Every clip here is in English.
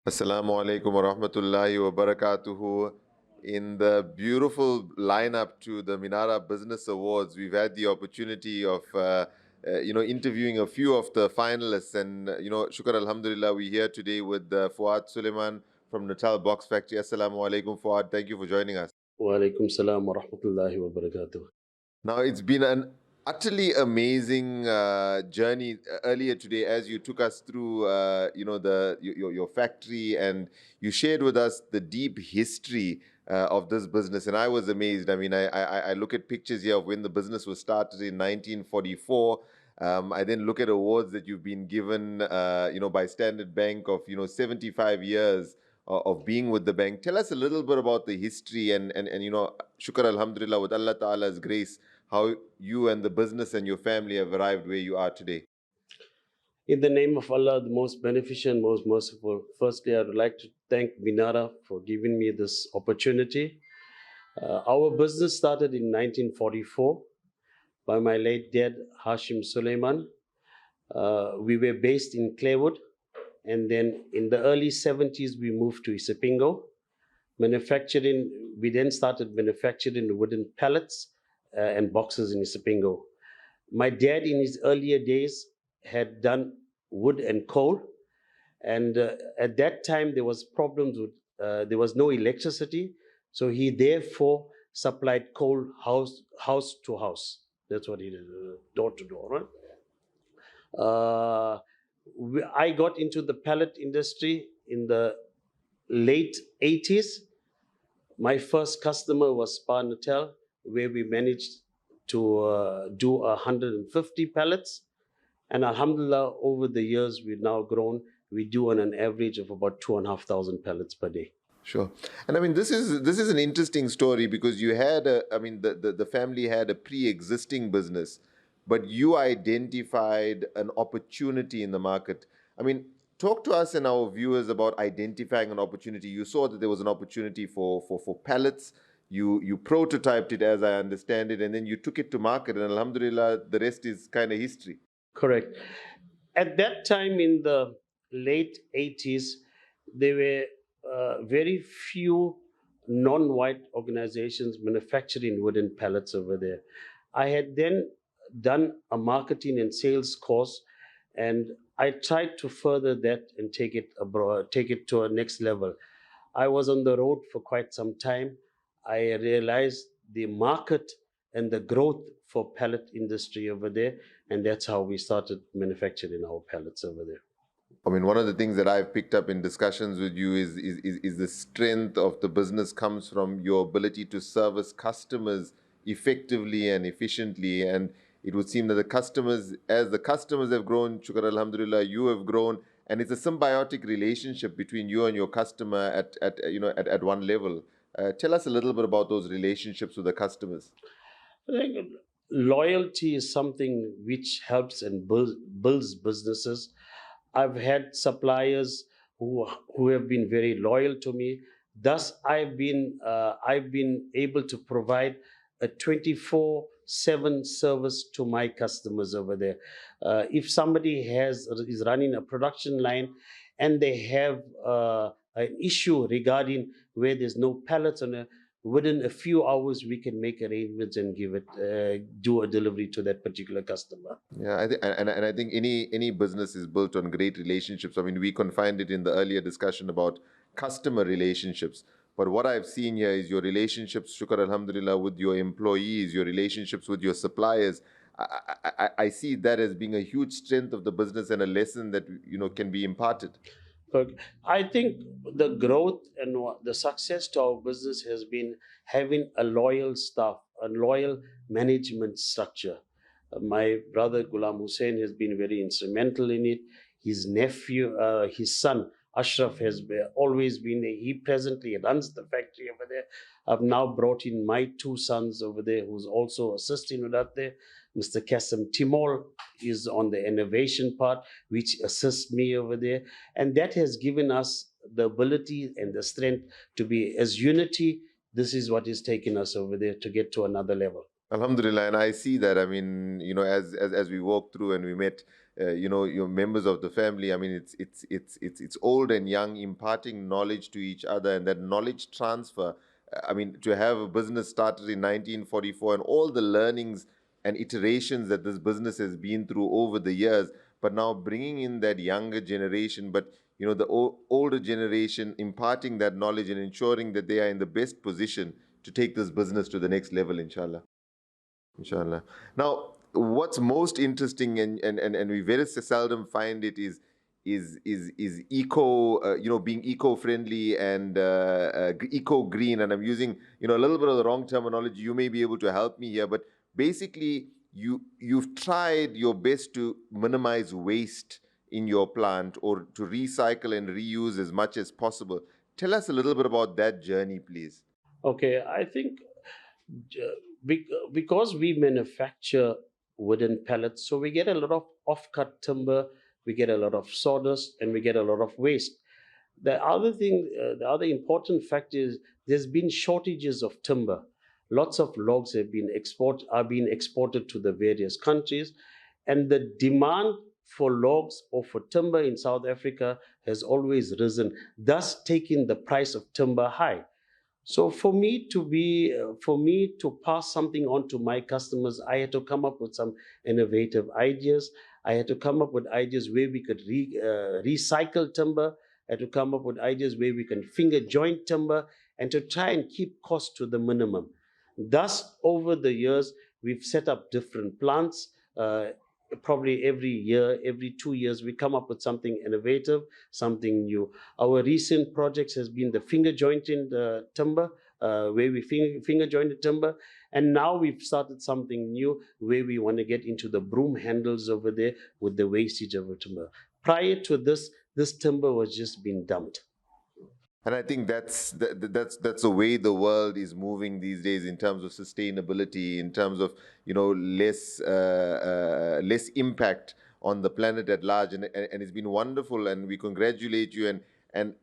Assalamu alaikum wa rahmatullahi wa barakatuhu. In the beautiful lineup to the Minara Business Awards, we've had the opportunity of interviewing a few of the finalists. And, shukar alhamdulillah, we're here today with Fuaad Suleiman from Natal Box Factory. Assalamu alaikum, Fuaad. Thank you for joining us. Wa alaikum salam wa rahmatullahi wa barakatuh. Now, it's been an utterly amazing journey earlier today as you took us through, your factory, and you shared with us the deep history of this business. And I was amazed. I mean, I look at pictures here of when the business was started in 1944. I then look at awards that you've been given, by Standard Bank of, 75 years of being with the bank. Tell us a little bit about the history and shukar alhamdulillah, with Allah Ta'ala's grace, how you and the business and your family have arrived where you are today. In the name of Allah, the most beneficent, most merciful, firstly, I would like to thank Minara for giving me this opportunity. Our business started in 1944 by my late dad, Hashim Suleiman. We were based in Claywood, and then in the early 70s, we moved to Isipingo. We then started manufacturing wooden pallets and boxes in Isipingo. My dad, in his earlier days, had done wood and coal, and at that time there was problems with there was no electricity, so he therefore supplied coal house to house. That's what he did, door to door. Right? I got into the pallet industry in the late 80s. My first customer was Spa Natal, where we managed to do 150 pallets. And alhamdulillah, over the years, we've now grown. We do on an average of about 2,500 pallets per day. Sure. And I mean, this is an interesting story because you had the family had a pre-existing business, but you identified an opportunity in the market. I mean, talk to us and our viewers about identifying an opportunity. You saw that there was an opportunity for pallets. You prototyped it, as I understand it, and then you took it to market, and alhamdulillah, the rest is kind of history. Correct. At that time in the late 80s, there were very few non-white organizations manufacturing wooden pallets over there. I had then done a marketing and sales course, and I tried to further that and take it abroad, take it to a next level. I was on the road for quite some time. I realized the market and the growth for pellet industry over there, and that's how we started manufacturing our pellets over there. I mean, one of the things that I've picked up in discussions with you is the strength of the business comes from your ability to service customers effectively and efficiently. And it would seem that as the customers have grown, shukar alhamdulillah, you have grown, and it's a symbiotic relationship between you and your customer at one level. Tell us a little bit about those relationships with the customers. I think loyalty is something which helps and builds businesses. I've had suppliers who have been very loyal to me. Thus, I've been able to provide a 24/7 service to my customers over there. If somebody is running a production line and they have an issue regarding where there's no pallets on a within a few hours we can make arrangements and do a delivery to that particular customer. Yeah, I think any business is built on great relationships. I mean, we confined it in the earlier discussion about customer relationships. But what I've seen here is your relationships, shukar alhamdulillah, with your employees, your relationships with your suppliers. I see that as being a huge strength of the business and a lesson that can be imparted. Okay. I think the growth and the success to our business has been having a loyal staff, a loyal management structure. My brother Ghulam Hussein has been very instrumental in it. His nephew, his son Ashraf has always been there. He presently runs the factory over there. I've now brought in my two sons over there who's also assisting with that there. Mr. Kasim Timor is on the innovation part, which assists me over there. And that has given us the ability and the strength to be as unity. This is what is taking us over there to get to another level. Alhamdulillah, and I see that. I mean, as we walked through and we met, your members of the family. I mean, it's old and young, imparting knowledge to each other, and that knowledge transfer. I mean, to have a business started in 1944 and all the learnings and iterations that this business has been through over the years, but now bringing in that younger generation, but the older generation, imparting that knowledge and ensuring that they are in the best position to take this business to the next level, inshallah. Inshallah. Now, what's most interesting, and we very seldom find it, is eco, being eco-friendly and eco-green. And I'm using, a little bit of the wrong terminology. You may be able to help me here, but basically, you've tried your best to minimize waste in your plant, or to recycle and reuse as much as possible. Tell us a little bit about that journey, please. Okay, I think because we manufacture wooden pallets, so we get a lot of off-cut timber, we get a lot of sawdust, and we get a lot of waste. The other important fact is there's been shortages of timber. Lots of logs are being exported to the various countries, and the demand for logs or for timber in South Africa has always risen, thus taking the price of timber high. So for me to pass something on to my customers, I had to come up with some innovative ideas. I had to come up with ideas where we could recycle timber. I had to come up with ideas where we can finger joint timber, and to try and keep costs to the minimum. Thus, over the years, we've set up different plants. Probably every year, every 2 years, we come up with something innovative, something new. Our recent projects has been the finger jointing the timber, where we finger joint the timber, and now we've started something new where we want to get into the broom handles over there with the wastage of the timber. Prior to this, this timber was just being dumped. And I think that's the way the world is moving these days in terms of sustainability, in terms of less impact on the planet at large, and it's been wonderful, and we congratulate you and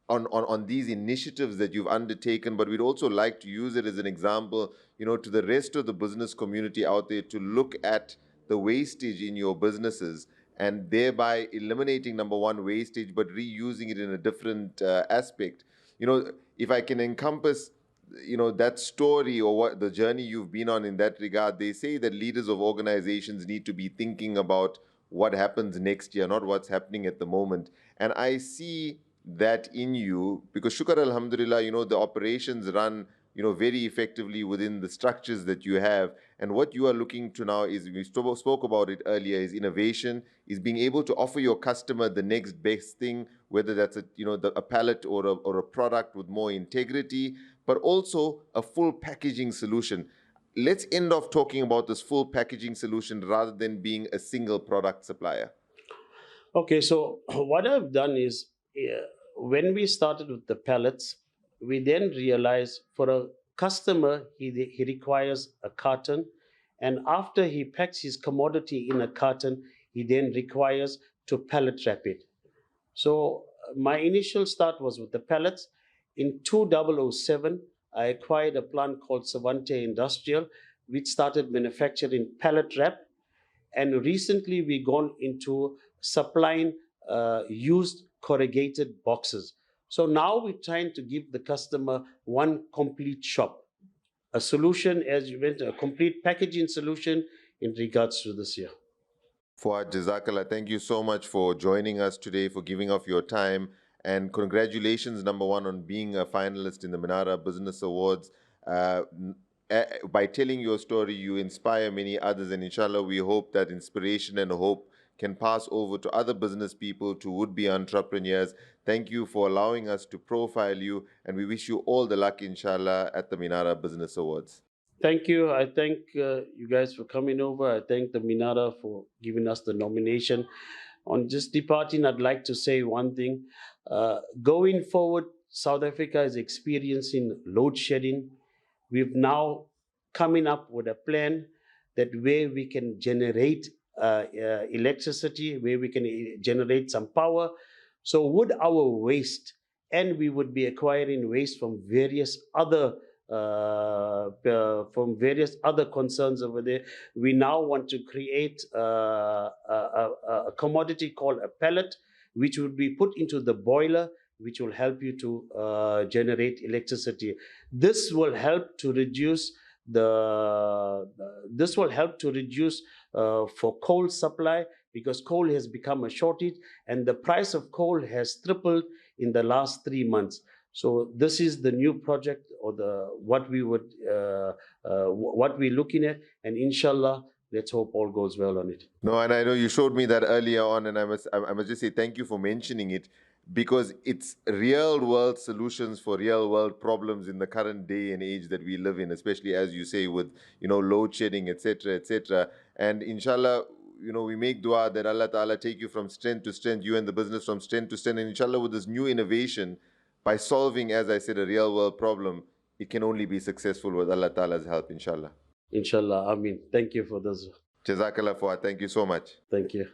on these initiatives that you've undertaken. But we'd also like to use it as an example, to the rest of the business community out there, to look at the wastage in your businesses, and thereby eliminating, number one, wastage, but reusing it in a different aspect. If I can encompass, that story, or what the journey you've been on in that regard, they say that leaders of organizations need to be thinking about what happens next year, not what's happening at the moment. And I see that in you, because shukar alhamdulillah, the operations run, very effectively within the structures that you have. And what you are looking to now is, we spoke about it earlier, is innovation, is being able to offer your customer the next best thing, whether that's a pallet or a product with more integrity, but also a full packaging solution. Let's end off talking about this full packaging solution rather than being a single product supplier. Okay, so what I've done is, when we started with the pallets, we then realized for a customer, he requires a carton. And after he packs his commodity in a carton, he then requires to pallet wrap it. So my initial start was with the pallets. In 2007, I acquired a plant called Savante Industrial, which started manufacturing pallet wrap, and recently we gone into supplying used corrugated boxes. So now we're trying to give the customer one complete shop, a solution, as you mentioned, a complete packaging solution in regards to this year. Fuad, Jazakallah, thank you so much for joining us today, for giving of your time, and congratulations, number one, on being a finalist in the Minara Business Awards. By telling your story, you inspire many others, and inshallah, we hope that inspiration and hope can pass over to other business people, to would-be entrepreneurs. Thank you for allowing us to profile you, and we wish you all the luck, inshallah, at the Minara Business Awards. Thank you. I thank you guys for coming over. I thank the Minara for giving us the nomination. On just departing, I'd like to say one thing. Going forward, South Africa is experiencing load shedding. We've now coming up with a plan that where we can generate electricity, where we can generate some power. So would our waste, and we would be acquiring waste from various other from various other concerns over there. We now want to create a commodity called a pellet, which would be put into the boiler, which will help you to generate electricity. This will help to reduce this will help to reduce for coal supply, because coal has become a shortage and the price of coal has tripled in the last 3 months. So this is the new project, or the what we're looking at, and inshallah, let's hope all goes well on it. No, and I know you showed me that earlier on, and I must just say thank you for mentioning it, because it's real world solutions for real world problems in the current day and age that we live in, especially as you say with load shedding, etc., etc. And inshallah, we make dua that Allah Ta'ala take you from strength to strength, you and the business from strength to strength, and inshallah with this new innovation, by solving, as I said, a real world problem, it can only be successful with Allah Ta'ala's help, inshallah. Inshallah, I mean, thank you for this. Jazakallah Fuad. Thank you so much. Thank you.